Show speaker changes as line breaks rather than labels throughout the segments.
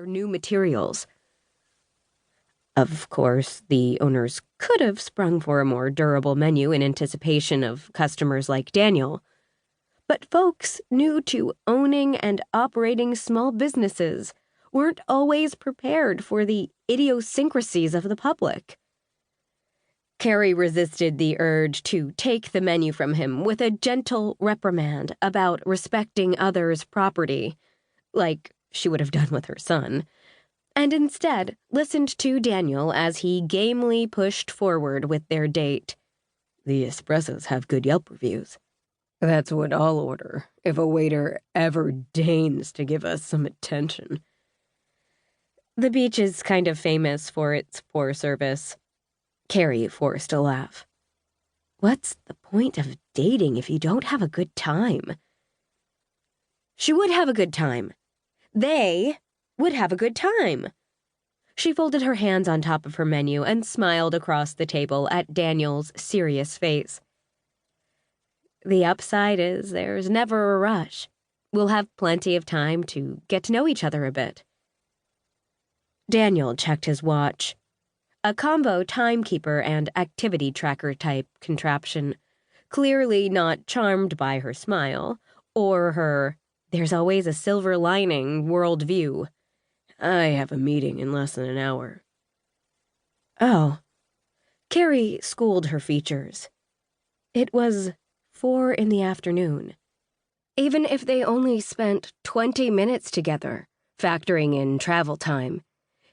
their new materials. Of course, the owners could have sprung for a more durable menu in anticipation of customers like Daniel. But folks new to owning and operating small businesses weren't always prepared for the idiosyncrasies of the public. Carrie resisted the urge to take the menu from him with a gentle reprimand about respecting others' property, like she would have done with her son, and instead listened to Daniel as he gamely pushed forward with their date. The espressos have good Yelp reviews. That's what I'll order, if a waiter ever deigns to give us some attention. The beach is kind of famous for its poor service. Carrie forced a laugh. What's the point of dating if you don't have a good time? She would have a good time. They would have a good time. She folded her hands on top of her menu and smiled across the table at Daniel's serious face. The upside is there's never a rush. We'll have plenty of time to get to know each other a bit. Daniel checked his watch. A combo timekeeper and activity tracker type contraption, clearly not charmed by her smile, or her "there's always a silver lining" worldview. I have a meeting in less than an hour. Oh. Carrie schooled her features. It was 4 in the afternoon. Even if they only spent 20 minutes together, factoring in travel time,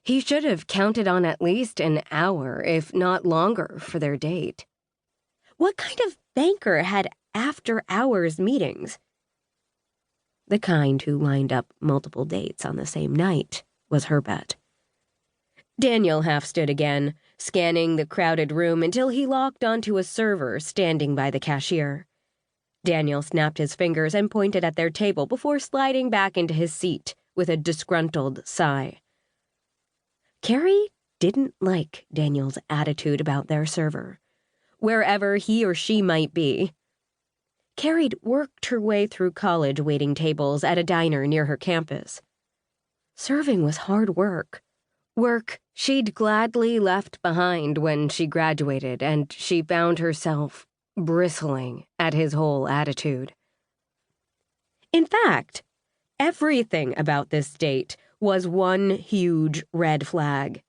he should have counted on at least an hour, if not longer, for their date. What kind of banker had after-hours meetings? The kind who lined up multiple dates on the same night, was her bet. Daniel half stood again, scanning the crowded room until he locked onto a server standing by the cashier. Daniel snapped his fingers and pointed at their table before sliding back into his seat with a disgruntled sigh. Carrie didn't like Daniel's attitude about their server, wherever he or she might be. Carrie'd worked her way through college waiting tables at a diner near her campus. Serving was hard work she'd gladly left behind when she graduated, and she found herself bristling at his whole attitude. In fact, everything about this date was one huge red flag.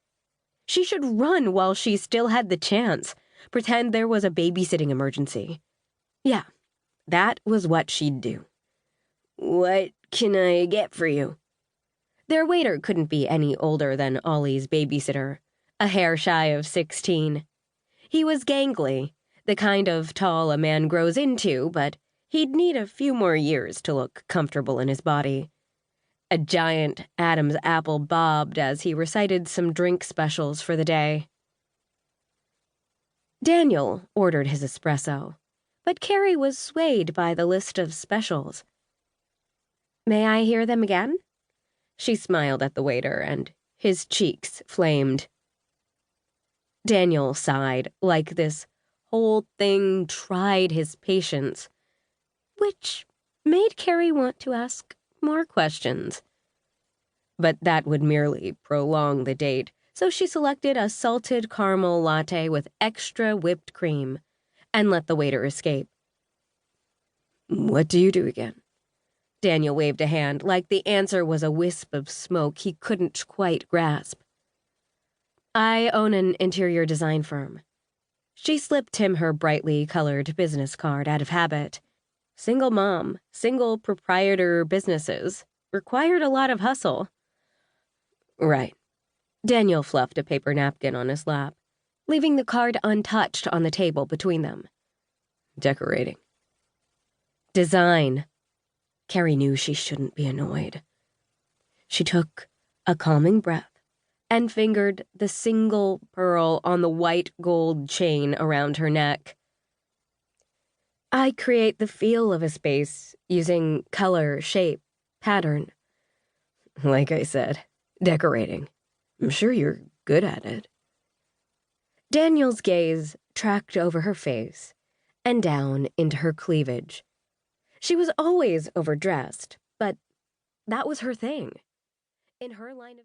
She should run while she still had the chance, pretend there was a babysitting emergency. Yeah, that was what she'd do. What can I get for you? Their waiter couldn't be any older than Ollie's babysitter, a hair shy of 16. He was gangly, the kind of tall a man grows into, but he'd need a few more years to look comfortable in his body. A giant Adam's apple bobbed as he recited some drink specials for the day. Daniel ordered his espresso, but Carrie was swayed by the list of specials. May I hear them again? She smiled at the waiter, and his cheeks flamed. Daniel sighed, like this whole thing tried his patience, which made Carrie want to ask more questions. But that would merely prolong the date, so she selected a salted caramel latte with extra whipped cream and let the waiter escape. What do you do again? Daniel waved a hand, like the answer was a wisp of smoke he couldn't quite grasp. I own an interior design firm. She slipped him her brightly colored business card out of habit. Single mom, single proprietor businesses required a lot of hustle. Right. Daniel fluffed a paper napkin on his lap, leaving the card untouched on the table between them. Decorating. Design. Carrie knew she shouldn't be annoyed. She took a calming breath and fingered the single pearl on the white gold chain around her neck. I create the feel of a space using color, shape, pattern. Like I said, decorating. I'm sure you're good at it. Daniel's gaze tracked over her face and down into her cleavage. She was always overdressed, but that was her thing. In her line of